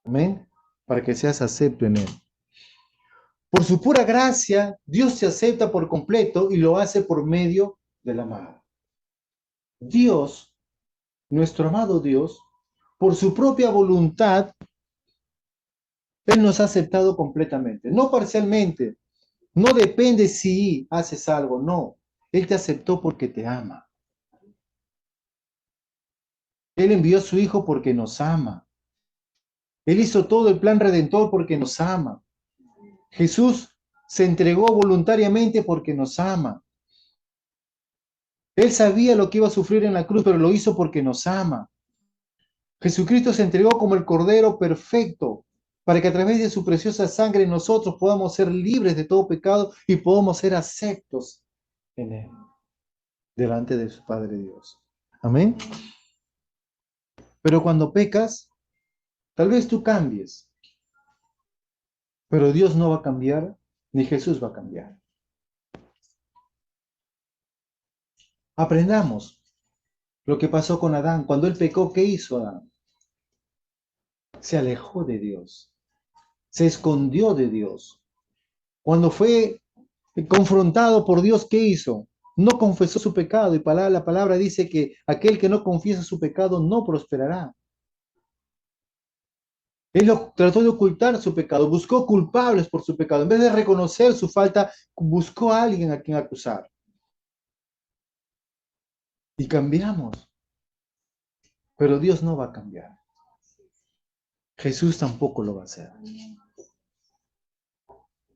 Amén. Para que seas acepto en Él. Por su pura gracia, Dios te acepta por completo y lo hace por medio del amado. Dios, nuestro amado Dios, por su propia voluntad, Él nos ha aceptado completamente, no parcialmente. No depende si haces algo, no. Él te aceptó porque te ama. Él envió a su Hijo porque nos ama. Él hizo todo el plan redentor porque nos ama. Jesús se entregó voluntariamente porque nos ama. Él sabía lo que iba a sufrir en la cruz, pero lo hizo porque nos ama. Jesucristo se entregó como el Cordero perfecto, para que a través de su preciosa sangre nosotros podamos ser libres de todo pecado y podamos ser aceptos en Él, delante de su Padre Dios. Amén. Pero cuando pecas, tal vez tú cambies, pero Dios no va a cambiar, ni Jesús va a cambiar. Aprendamos lo que pasó con Adán. Cuando él pecó, ¿qué hizo Adán? Se alejó de Dios, se escondió de Dios. Cuando fue confrontado por Dios, ¿qué hizo? No confesó su pecado y la palabra dice que aquel que no confiesa su pecado no prosperará. Él trató de ocultar su pecado, buscó culpables por su pecado. En vez de reconocer su falta, buscó a alguien a quien acusar. Y cambiamos, pero Dios no va a cambiar. Jesús tampoco lo va a hacer.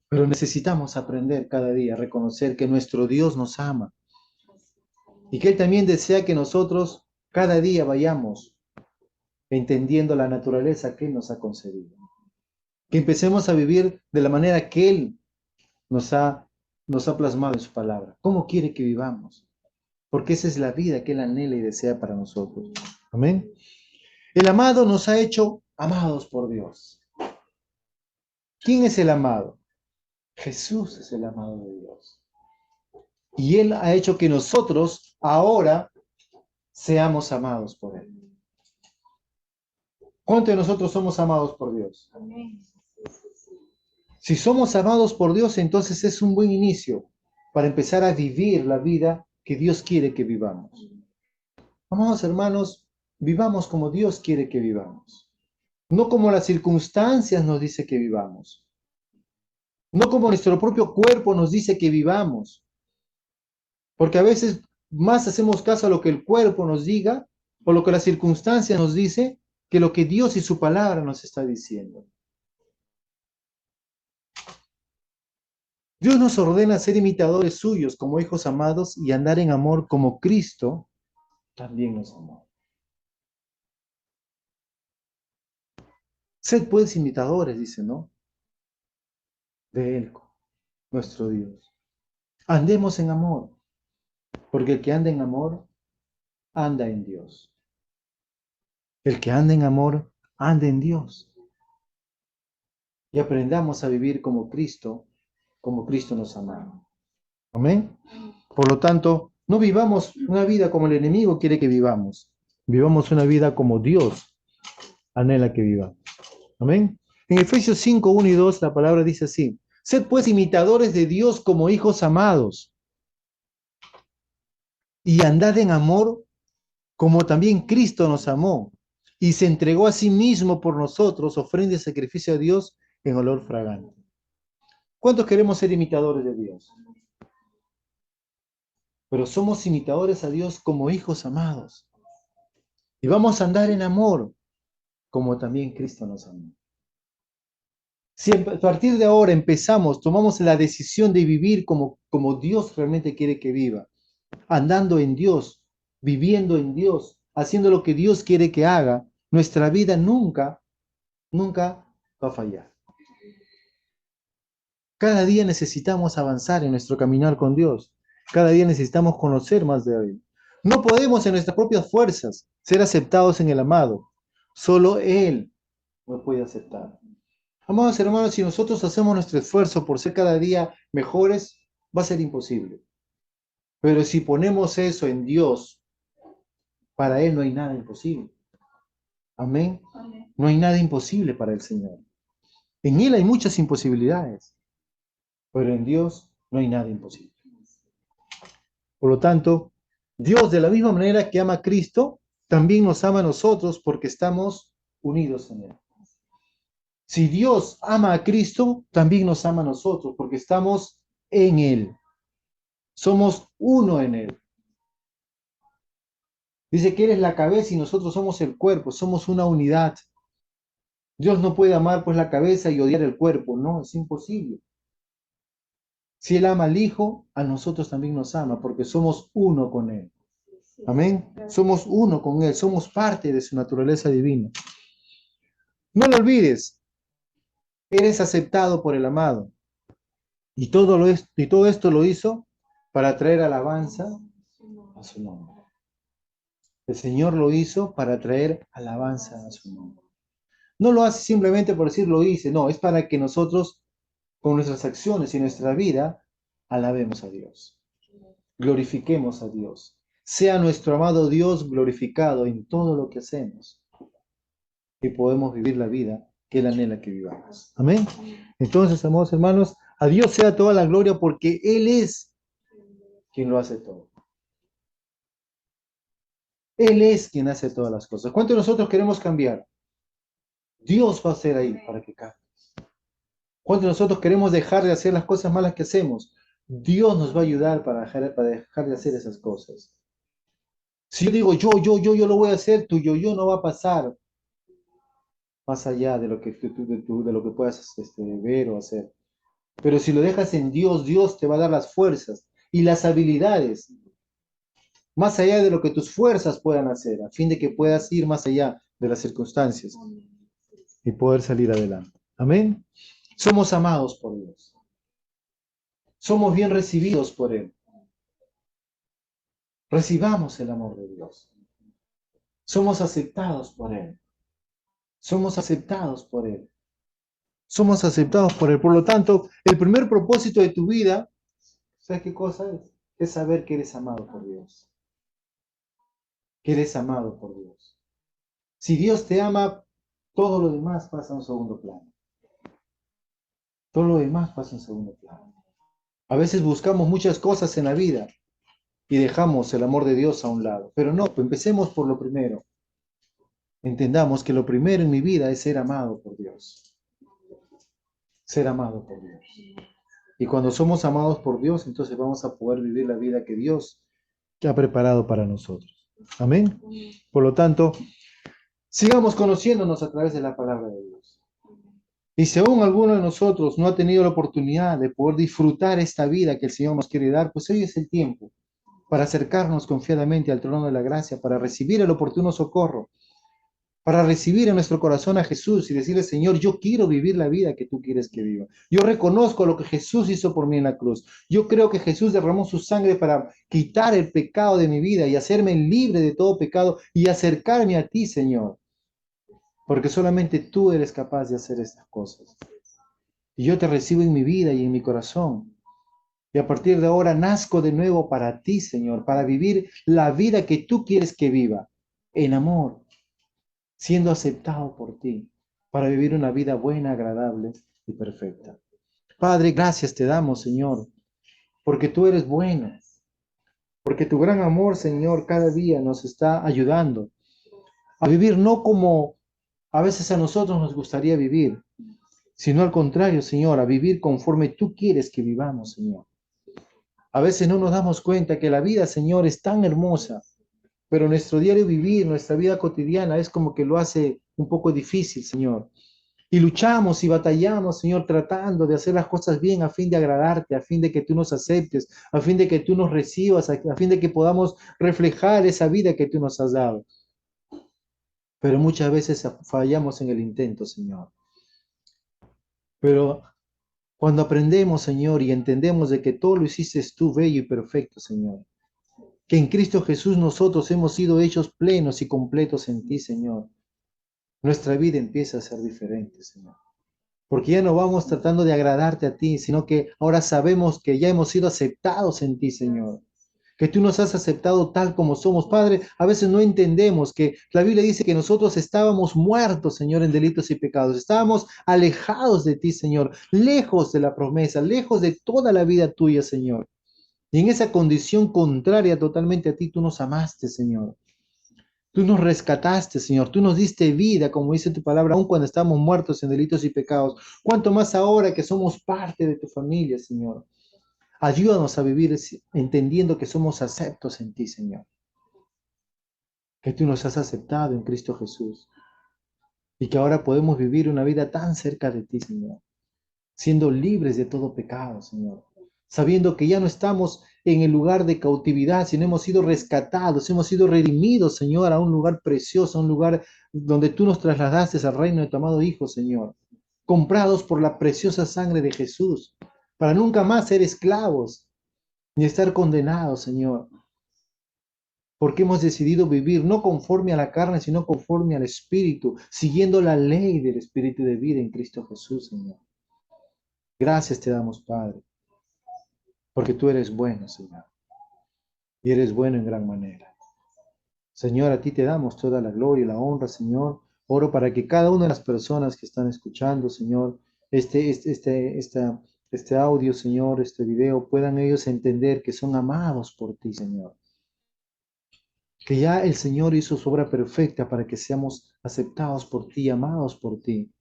Pero necesitamos aprender cada día a reconocer que nuestro Dios nos ama y que Él también desea que nosotros cada día vayamos entendiendo la naturaleza que Él nos ha concedido. Que empecemos a vivir de la manera que Él nos ha plasmado en su palabra. ¿Cómo quiere que vivamos? Porque esa es la vida que Él anhela y desea para nosotros. Amén. El amado nos ha hecho amados por Dios. ¿Quién es el amado? Jesús es el amado de Dios. Y Él ha hecho que nosotros ahora seamos amados por Él. ¿Cuántos de nosotros somos amados por Dios? Si somos amados por Dios, entonces es un buen inicio para empezar a vivir la vida que Dios quiere que vivamos. Amados hermanos, vivamos como Dios quiere que vivamos, no como las circunstancias nos dice que vivamos. no como nuestro propio cuerpo nos dice que vivamos, porque a veces más hacemos caso a lo que el cuerpo nos diga o lo que la circunstancia nos dice que lo que Dios y su palabra nos está diciendo. Dios nos ordena ser imitadores suyos como hijos amados y andar en amor como Cristo también nos amó. Sed pues imitadores, dice, ¿no? De Él, nuestro Dios. Andemos en amor, porque el que anda en amor, anda en Dios. El que anda en amor, anda en Dios. Y aprendamos a vivir como Cristo nos ama. Amén. Por lo tanto, no vivamos una vida como el enemigo quiere que vivamos. Vivamos una vida como Dios anhela que vivamos. Amén. En Efesios 5, 1 y 2, la palabra dice así: sed pues imitadores de Dios como hijos amados, y andad en amor como también Cristo nos amó, y se entregó a sí mismo por nosotros, ofrenda y sacrificio a Dios en olor fragante. ¿Cuántos queremos ser imitadores de Dios? Pero somos imitadores a Dios como hijos amados. Y vamos a andar en amor, como también Cristo nos amó. Si a partir de ahora tomamos la decisión de vivir como Dios realmente quiere que viva, andando en Dios, viviendo en Dios, haciendo lo que Dios quiere que haga, nuestra vida nunca va a fallar. Cada día necesitamos avanzar en nuestro caminar con Dios. Cada día necesitamos conocer más de Él. No podemos en nuestras propias fuerzas ser aceptados en el amado. Solo Él nos puede aceptar. Amados hermanos, si nosotros hacemos nuestro esfuerzo por ser cada día mejores, va a ser imposible. Pero si ponemos eso en Dios, para Él no hay nada imposible. Amén. Amén. No hay nada imposible para el Señor. En Él hay muchas imposibilidades, pero en Dios no hay nada imposible. Por lo tanto, Dios, de la misma manera que ama a Cristo, también nos ama a nosotros porque estamos unidos en Él. Si Dios ama a Cristo, también nos ama a nosotros porque estamos en Él. Somos uno en Él. Dice que Él es la cabeza y nosotros somos el cuerpo, somos una unidad. Dios no puede amar pues la cabeza y odiar el cuerpo, no, es imposible. Si Él ama al Hijo, a nosotros también nos ama porque somos uno con Él. Amén. Somos uno con Él, somos parte de su naturaleza divina. No lo olvides, eres aceptado por el amado. Y todo esto lo hizo para traer alabanza a su nombre. El Señor lo hizo para traer alabanza a su nombre. No lo hace simplemente por decir lo hice, no, es para que nosotros con nuestras acciones y nuestra vida alabemos a Dios. Glorifiquemos a Dios. Sea nuestro amado Dios glorificado en todo lo que hacemos y podemos vivir la vida que Él anhela que vivamos. Amén. Entonces, amados hermanos, a Dios sea toda la gloria porque Él es quien lo hace todo. Él es quien hace todas las cosas. ¿Cuánto nosotros queremos cambiar? Dios va a ser ahí para que cambie. ¿Cuánto nosotros queremos dejar de hacer las cosas malas que hacemos? Dios nos va a ayudar para dejar de hacer esas cosas. Si yo digo yo lo voy a hacer, tu yo no va a pasar más allá de lo que de lo que puedas ver o hacer. Pero si lo dejas en Dios, Dios te va a dar las fuerzas y las habilidades, más allá de lo que tus fuerzas puedan hacer, a fin de que puedas ir más allá de las circunstancias y poder salir adelante. Amén. Somos amados por Dios. Somos bien recibidos por Él. Recibamos el amor de Dios. Somos aceptados por Él. Somos aceptados por Él. Somos aceptados por Él. Por lo tanto, el primer propósito de tu vida, ¿sabes qué cosa es? Es saber que eres amado por Dios. Que eres amado por Dios. Si Dios te ama, todo lo demás pasa a un segundo plano. Todo lo demás pasa a un segundo plano. A veces buscamos muchas cosas en la vida y dejamos el amor de Dios a un lado. Pero no, empecemos por lo primero. Entendamos que lo primero en mi vida es ser amado por Dios. ser amado por Dios. Y cuando somos amados por Dios, entonces vamos a poder vivir la vida que Dios ha preparado para nosotros. Amén. Por lo tanto, sigamos conociéndonos a través de la palabra de Dios. Y si aún alguno de nosotros no ha tenido la oportunidad de poder disfrutar esta vida que el Señor nos quiere dar, pues hoy es el tiempo para acercarnos confiadamente al trono de la gracia, para recibir el oportuno socorro, para recibir en nuestro corazón a Jesús y decirle, Señor, yo quiero vivir la vida que tú quieres que viva. Yo reconozco lo que Jesús hizo por mí en la cruz. Yo creo que Jesús derramó su sangre para quitar el pecado de mi vida y hacerme libre de todo pecado y acercarme a ti, Señor, porque solamente tú eres capaz de hacer estas cosas. Y yo te recibo en mi vida y en mi corazón. Y a partir de ahora nazco de nuevo para ti, Señor, para vivir la vida que tú quieres que viva, en amor, siendo aceptado por ti, para vivir una vida buena, agradable y perfecta. Padre, gracias te damos, Señor, porque tú eres bueno, porque tu gran amor, Señor, cada día nos está ayudando a vivir no como a veces a nosotros nos gustaría vivir, sino al contrario, Señor, a vivir conforme tú quieres que vivamos, Señor. A veces no nos damos cuenta que la vida, Señor, es tan hermosa, pero nuestro diario vivir, nuestra vida cotidiana es como que lo hace un poco difícil, Señor. Y luchamos y batallamos, Señor, tratando de hacer las cosas bien a fin de agradarte, a fin de que tú nos aceptes, a fin de que tú nos recibas, a fin de que podamos reflejar esa vida que tú nos has dado. Pero muchas veces fallamos en el intento, Señor. Pero cuando aprendemos, Señor, y entendemos de que todo lo hiciste tú bello y perfecto, Señor, que en Cristo Jesús nosotros hemos sido hechos plenos y completos en ti, Señor, nuestra vida empieza a ser diferente, Señor. Porque ya no vamos tratando de agradarte a ti, sino que ahora sabemos que ya hemos sido aceptados en ti, Señor. Que tú nos has aceptado tal como somos. Padre, a veces no entendemos que la Biblia dice que nosotros estábamos muertos, Señor, en delitos y pecados. Estábamos alejados de ti, Señor, lejos de la promesa, lejos de toda la vida tuya, Señor. Y en esa condición contraria totalmente a ti, tú nos amaste, Señor. Tú nos rescataste, Señor. Tú nos diste vida, como dice tu palabra, aun cuando estamos muertos en delitos y pecados. Cuanto más ahora que somos parte de tu familia, Señor. Ayúdanos a vivir entendiendo que somos aceptos en ti, Señor. Que tú nos has aceptado en Cristo Jesús. Y que ahora podemos vivir una vida tan cerca de ti, Señor. Siendo libres de todo pecado, Señor. Sabiendo que ya no estamos en el lugar de cautividad, sino hemos sido rescatados, hemos sido redimidos, Señor, a un lugar precioso, a un lugar donde tú nos trasladaste al reino de tu amado Hijo, Señor. Comprados por la preciosa sangre de Jesús, para nunca más ser esclavos, ni estar condenados, Señor. Porque hemos decidido vivir no conforme a la carne, sino conforme al Espíritu, siguiendo la ley del Espíritu de vida en Cristo Jesús, Señor. Gracias te damos, Padre, porque tú eres bueno, Señor, y eres bueno en gran manera. Señor, a ti te damos toda la gloria y la honra, Señor. Oro para que cada una de las personas que están escuchando, Señor, este audio, Señor, este video, puedan ellos entender que son amados por ti, Señor. Que ya el Señor hizo su obra perfecta para que seamos aceptados por ti, amados por ti.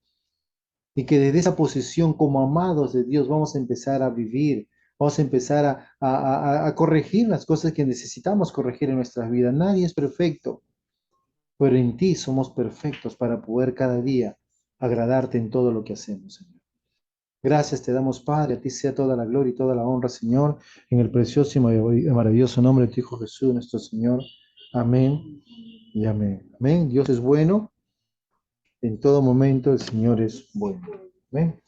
Y que desde esa posición como amados de Dios vamos a empezar a vivir, vamos a empezar a corregir las cosas que necesitamos corregir en nuestras vidas. Nadie es perfecto, pero en ti somos perfectos para poder cada día agradarte en todo lo que hacemos, Señor. Gracias te damos, Padre, a ti sea toda la gloria y toda la honra, Señor, en el precioso y maravilloso nombre de tu Hijo Jesús, nuestro Señor. Amén y amén. Amén. Dios es bueno. En todo momento el Señor es bueno. Amén.